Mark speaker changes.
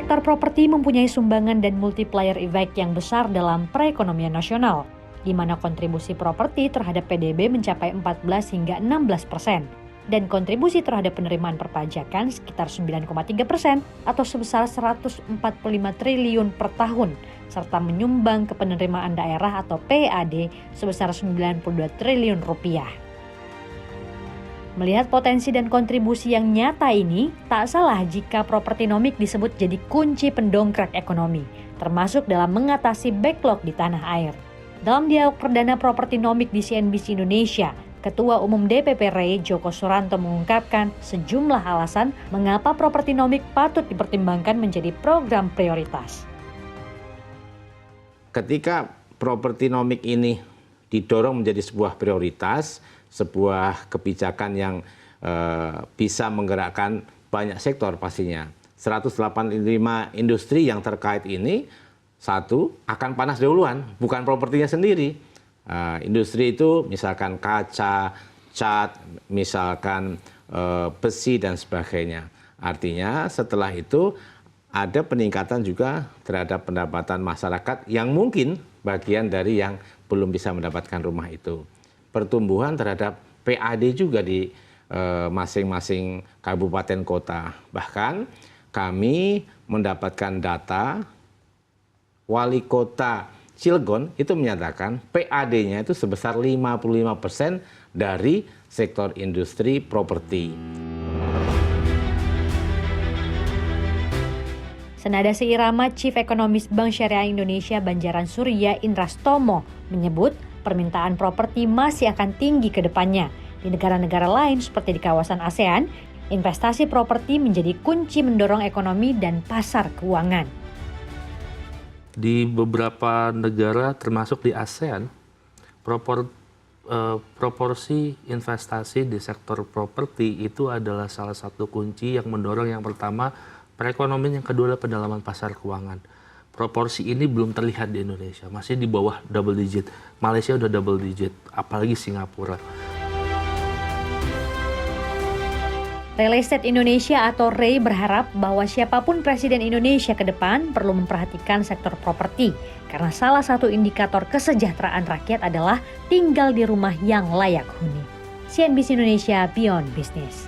Speaker 1: Sektor properti mempunyai sumbangan dan multiplier effect yang besar dalam perekonomian nasional, di mana kontribusi properti terhadap PDB mencapai 14 hingga 16%, dan kontribusi terhadap penerimaan perpajakan sekitar 9,3% atau sebesar 145 triliun per tahun, serta menyumbang ke penerimaan daerah atau PAD sebesar 92 triliun rupiah. Melihat potensi dan kontribusi yang nyata ini, tak salah jika propertinomik disebut jadi kunci pendongkrak ekonomi, termasuk dalam mengatasi backlog di tanah air. Dalam dialog perdana propertinomik di CNBC Indonesia, Ketua Umum DPP REI Joko Suranto mengungkapkan sejumlah alasan mengapa propertinomik patut dipertimbangkan menjadi program prioritas.
Speaker 2: Ketika propertinomik ini didorong menjadi sebuah prioritas, sebuah kebijakan yang bisa menggerakkan banyak sektor pastinya. 185 industri yang terkait ini, satu, akan panas dahuluan, bukan propertinya sendiri. Industri itu misalkan kaca, cat, misalkan besi dan sebagainya. Artinya setelah itu ada peningkatan juga terhadap pendapatan masyarakat yang mungkin bagian dari yang belum bisa mendapatkan rumah itu. Pertumbuhan terhadap PAD juga di masing-masing kabupaten kota. Bahkan kami mendapatkan data wali kota Cilegon itu menyatakan PAD-nya itu sebesar 55% dari sektor industri properti.
Speaker 1: Senada seirama, Chief Economist Bank Syariah Indonesia Banjaran Surya Indrastomo menyebut permintaan properti masih akan tinggi ke depannya. Di negara-negara lain seperti di kawasan ASEAN, investasi properti menjadi kunci mendorong ekonomi dan pasar keuangan.
Speaker 3: Di beberapa negara termasuk di ASEAN, proporsi investasi di sektor properti itu adalah salah satu kunci yang mendorong yang pertama perekonomian, yang kedua adalah pendalaman pasar keuangan. Proporsi ini belum terlihat di Indonesia, masih di bawah double digit. Malaysia udah double digit, apalagi Singapura.
Speaker 1: Real Estate Indonesia atau REI berharap bahwa siapapun presiden Indonesia ke depan perlu memperhatikan sektor properti, karena salah satu indikator kesejahteraan rakyat adalah tinggal di rumah yang layak huni. CNBC Indonesia Beyond Business.